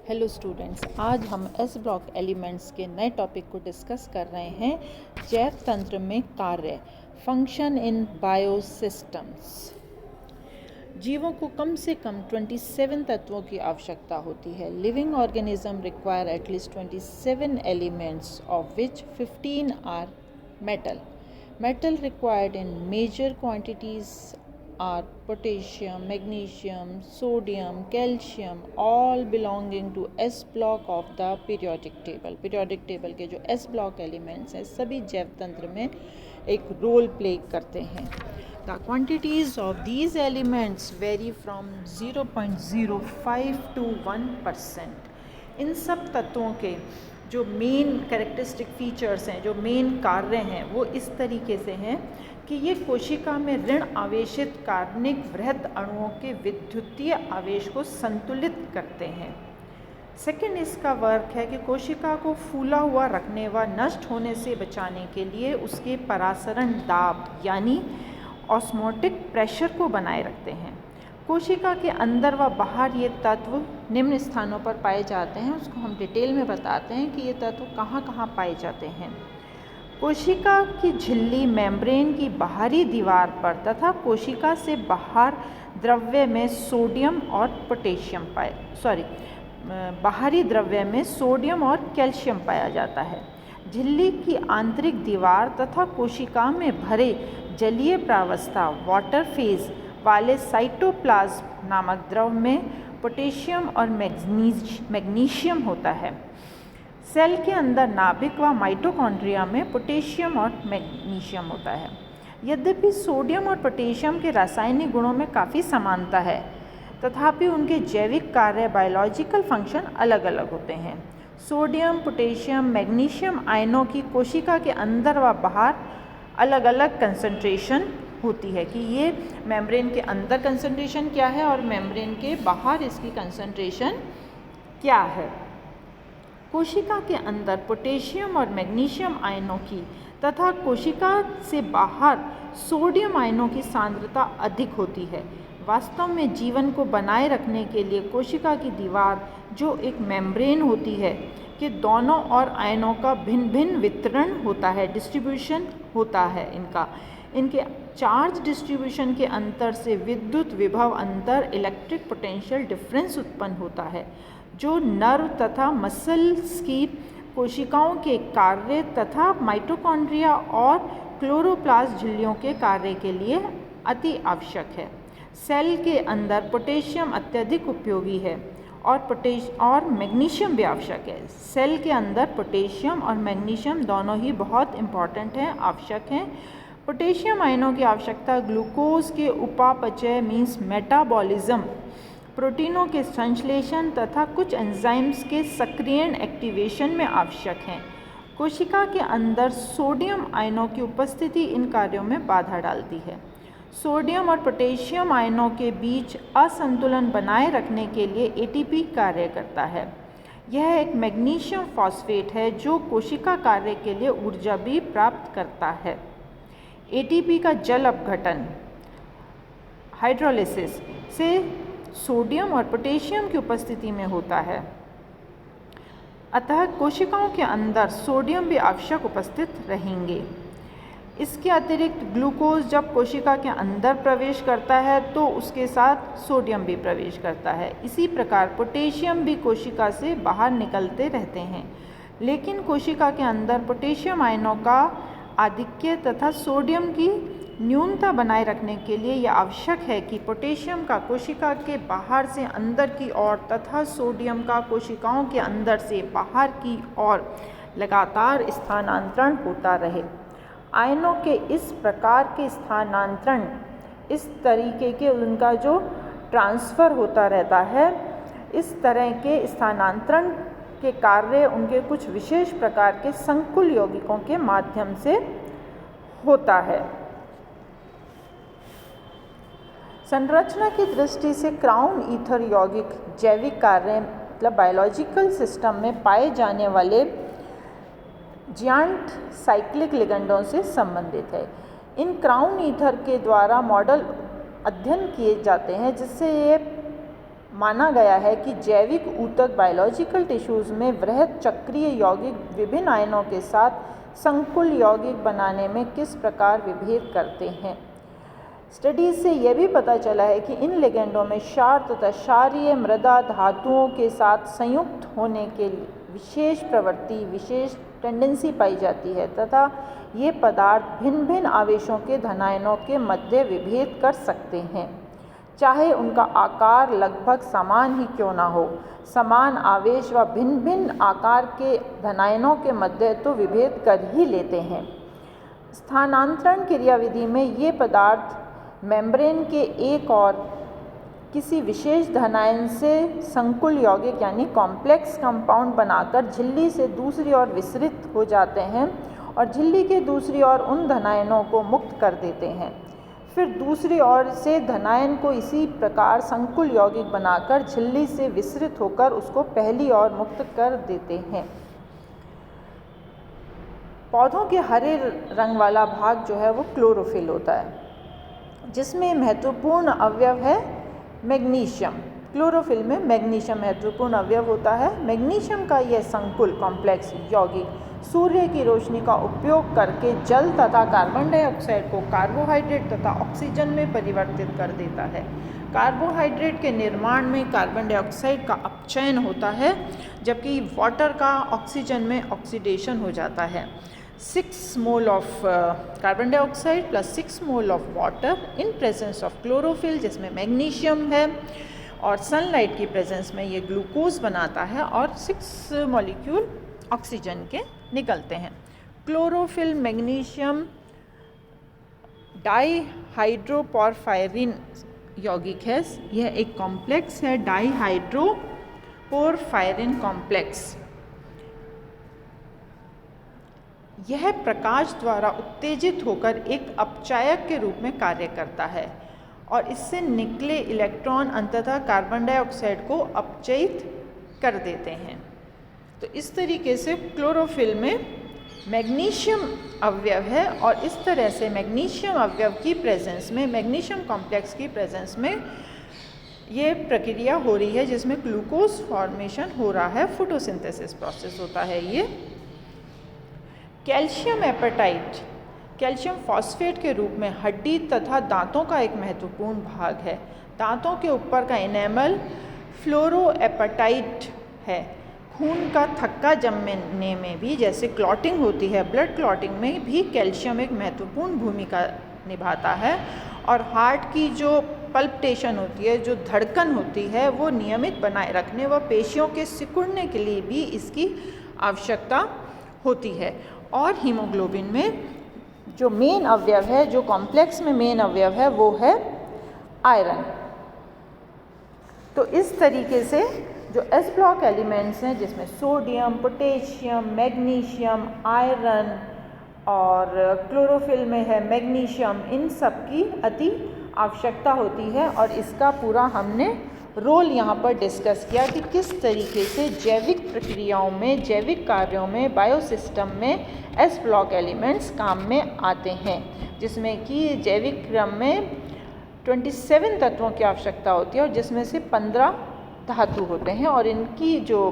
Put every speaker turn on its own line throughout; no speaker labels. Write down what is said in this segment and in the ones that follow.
Hello students, आज हम S block elements के नए टॉपिक को डिस्कस कर रहे हैं। जैव तंत्र में कार्य, फंक्शन इन बायोसिस्टम्स। जीवों को कम से कम 27 तत्वों की आवश्यकता होती है। Living organism require at least 27 elements of which 15 are metal. Metal required in major quantities are potassium, magnesium, sodium, calcium, all belonging to S block of the periodic table. Periodic table के जो S block elements हैं सभी जैव तंत्र में एक role play करते हैं. The quantities of these elements vary from 0.05 to 1%. इन सब तत्वों के जो मेन कैरेक्टरिस्टिक फीचर्स हैं, जो मेन कार्य हैं, वो इस तरीके से हैं कि ये कोशिका में ऋण आवेशित कार्बनिक वृहद अणुओं के विद्युतीय आवेश को संतुलित करते हैं. सेकेंड इसका वर्क है कि कोशिका को फूला हुआ रखने व नष्ट होने से बचाने के लिए उसके परासरण दाब यानी ऑस्मोटिक प्रेशर को बनाए रखते हैं. कोशिका के अंदर व बाहर ये तत्व निम्न स्थानों पर पाए जाते हैं. उसको हम डिटेल में बताते हैं कि ये तत्व कहाँ कहाँ पाए जाते हैं. कोशिका की झिल्ली मेम्ब्रेन की बाहरी दीवार पर तथा कोशिका से बाहर द्रव्य में सोडियम और पोटेशियम बाहरी द्रव्य में सोडियम और कैल्शियम पाया जाता है. झिल्ली की आंतरिक दीवार तथा कोशिका में भरे जलीय प्रावस्था वाटर फेज वाले साइटोप्लाज्म नामक द्रव में पोटेशियम और मैग्नीशियम होता है. सेल के अंदर नाभिक व माइटोकॉन्ड्रिया में पोटेशियम और मैग्नीशियम होता है. यद्यपि सोडियम और पोटेशियम के रासायनिक गुणों में काफ़ी समानता है, तथापि उनके जैविक कार्य बायोलॉजिकल फंक्शन अलग अलग होते हैं. सोडियम, पोटेशियम, मैग्नीशियम आयनों की कोशिका के अंदर व बाहर अलग अलग कंसंट्रेशन होती है कि ये मेम्ब्रेन के अंदर कंसंट्रेशन क्या है और मेम्ब्रेन के बाहर इसकी कंसंट्रेशन क्या है. कोशिका के अंदर पोटेशियम और मैग्नीशियम आयनों की तथा कोशिका से बाहर सोडियम आयनों की सांद्रता अधिक होती है. वास्तव में जीवन को बनाए रखने के लिए कोशिका की दीवार जो एक मेम्ब्रेन होती है कि दोनों और आयनों का भिन्न भिन्न वितरण होता है, डिस्ट्रीब्यूशन होता है. इनके चार्ज डिस्ट्रीब्यूशन के अंतर से विद्युत विभव अंतर इलेक्ट्रिक पोटेंशियल डिफरेंस उत्पन्न होता है, जो नर्व तथा मसल्स की कोशिकाओं के कार्य तथा माइटोकॉन्ड्रिया और क्लोरोप्लास्ट झिल्लियों के कार्य के लिए अति आवश्यक है. सेल के अंदर पोटेशियम अत्यधिक उपयोगी है और मैग्नीशियम भी आवश्यक है. सेल के अंदर पोटेशियम और मैग्नीशियम दोनों ही बहुत इम्पॉर्टेंट हैं, आवश्यक हैं. पोटेशियम आयनों की आवश्यकता ग्लूकोज के उपापचय मीन्स मेटाबॉलिज्म, प्रोटीनों के संश्लेषण तथा कुछ एंजाइम्स के सक्रियण एक्टिवेशन में आवश्यक हैं. कोशिका के अंदर सोडियम आयनों की उपस्थिति इन कार्यों में बाधा डालती है. सोडियम और पोटेशियम आयनों के बीच असंतुलन बनाए रखने के लिए एटीपी कार्य करता है. यह एक मैग्नीशियम फॉस्फेट है जो कोशिका कार्य के लिए ऊर्जा भी प्राप्त करता है. एटीपी का जल अपघटन हाइड्रोलिसिस से सोडियम और पोटेशियम की उपस्थिति में होता है. अतः कोशिकाओं के अंदर सोडियम भी आवश्यक उपस्थित रहेंगे. इसके अतिरिक्त ग्लूकोज जब कोशिका के अंदर प्रवेश करता है तो उसके साथ सोडियम भी प्रवेश करता है. इसी प्रकार पोटेशियम भी कोशिका से बाहर निकलते रहते हैं. लेकिन कोशिका के अंदर पोटेशियम आयनों का आधिक्य तथा सोडियम की न्यूनता बनाए रखने के लिए यह आवश्यक है कि पोटेशियम का कोशिका के बाहर से अंदर की ओर तथा सोडियम का कोशिकाओं के अंदर से बाहर की ओर लगातार स्थानांतरण होता रहे. आयनों के इस प्रकार के स्थानांतरण, इस तरीके के उनका जो ट्रांसफ़र होता रहता है, इस तरह के स्थानांतरण के कार्य उनके कुछ विशेष प्रकार के संकुल यौगिकों के माध्यम से होता है. संरचना की दृष्टि से क्राउन ईथर यौगिक जैविक कार्य मतलब बायोलॉजिकल सिस्टम में पाए जाने वाले जियांट साइक्लिक लिगेंडों से संबंधित है. इन क्राउन ईथर के द्वारा मॉडल अध्ययन किए जाते हैं जिससे ये माना गया है कि जैविक ऊतक बायोलॉजिकल टिश्यूज़ में वृहद चक्रीय यौगिक विभिन्न आयनों के साथ संकुल यौगिक बनाने में किस प्रकार विभेद करते हैं। स्टडीज़ से यह भी पता चला है कि इन लिगेंडों में क्षार तथा क्षारीय मृदा धातुओं के साथ संयुक्त होने के लिए विशेष प्रवृत्ति, विशेष टेंडेंसी पाई जाती है तथा ये पदार्थ भिन्न भिन्न आवेशों के धनायनों के मध्य विभेद कर सकते हैं, चाहे उनका आकार लगभग समान ही क्यों ना हो। समान आवेश व भिन्न भिन्न आकार के धनायनों के मध्य तो विभेद कर ही लेते हैं। स्थानांतरण क्रियाविधि में ये पदार्थ मेम्ब्रेन के एक और किसी विशेष धनायन से संकुल यौगिक यानी कॉम्प्लेक्स कंपाउंड बनाकर झिल्ली से दूसरी ओर विसरित हो जाते हैं और झिल्ली के दूसरी ओर उन धनायनों को मुक्त कर देते हैं। फिर दूसरी ओर से धनायन को इसी प्रकार संकुल यौगिक बनाकर झिल्ली से विसरित होकर उसको पहली ओर मुक्त कर देते हैं। पौधों के हरे रंग वाला भाग जो है वो क्लोरोफिल होता है, जिसमें महत्वपूर्ण अवयव है मैग्नीशियम। क्लोरोफिल में मैग्नीशियम महत्वपूर्ण अवयव होता है। मैग्नीशियम का यह संकुल कॉम्प्लेक्स यौगिक सूर्य की रोशनी का उपयोग करके जल तथा कार्बन डाइऑक्साइड को कार्बोहाइड्रेट तथा ऑक्सीजन में परिवर्तित कर देता है। कार्बोहाइड्रेट के निर्माण में कार्बन डाइऑक्साइड का अपचयन होता है, जबकि वाटर का ऑक्सीजन में ऑक्सीडेशन हो जाता है। 6 mole of carbon dioxide plus 6 mole of water in presence of chlorophyll, जिसमें मैग्नीशियम है, और सनलाइट की प्रेजेंस में ये ग्लूकोज बनाता है और 6 मॉलिक्यूल ऑक्सीजन के निकलते हैं। क्लोरोफिल मैग्नीशियम डाईहाइड्रोपोरफायरिन यौगिक है। यह एक कॉम्प्लेक्स है, डाईहाइड्रोपोरफायरिन कॉम्प्लेक्स। यह प्रकाश द्वारा उत्तेजित होकर एक अपचायक के रूप में कार्य करता है और इससे निकले इलेक्ट्रॉन अंततः कार्बन डाइऑक्साइड को अपचयित कर देते हैं। तो इस तरीके से क्लोरोफिल में मैग्नीशियम अवयव है और इस तरह से मैग्नीशियम अवयव की प्रेजेंस में, मैग्नीशियम कॉम्प्लेक्स की प्रेजेंस में ये प्रक्रिया हो रही है जिसमें ग्लूकोज फॉर्मेशन हो रहा है, फोटोसिंथेसिस प्रोसेस होता है ये। कैल्शियम एपेटाइट कैल्शियम फॉस्फेट के रूप में हड्डी तथा दांतों का एक महत्वपूर्ण भाग है। दांतों के ऊपर का इनेमल फ्लोरोएपेटाइट है। खून का थक्का जमने में भी, जैसे क्लॉटिंग होती है, ब्लड क्लॉटिंग में भी कैल्शियम एक महत्वपूर्ण भूमिका निभाता है। और हार्ट की जो पल्पिटेशन होती है, जो धड़कन होती है, वो नियमित बनाए रखने व पेशियों के सिकुड़ने के लिए भी इसकी आवश्यकता होती है। और हीमोग्लोबिन में जो मेन अवयव है, जो कॉम्प्लेक्स में मेन अवयव है, वो है आयरन। तो इस तरीके से जो एस ब्लॉक एलिमेंट्स हैं, जिसमें सोडियम, पोटेशियम, मैग्नीशियम, आयरन और क्लोरोफिल में है मैग्नीशियम, इन सब की अति आवश्यकता होती है। और इसका पूरा हमने रोल यहाँ पर डिस्कस किया कि किस तरीके से जैविक प्रक्रियाओं में, जैविक कार्यों में, बायोसिस्टम में एस ब्लॉक एलिमेंट्स काम में आते हैं, जिसमें कि जैविक क्रम में 27 तत्वों की आवश्यकता होती है और जिसमें से 15 धातु होते हैं। और इनकी जो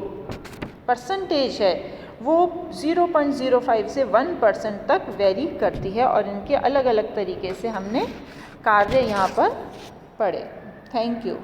परसेंटेज है वो 0.05 से 1% तक वेरी करती है। और इनके अलग अलग तरीके से हमने कार्य यहाँ पर पढ़े। Thank you.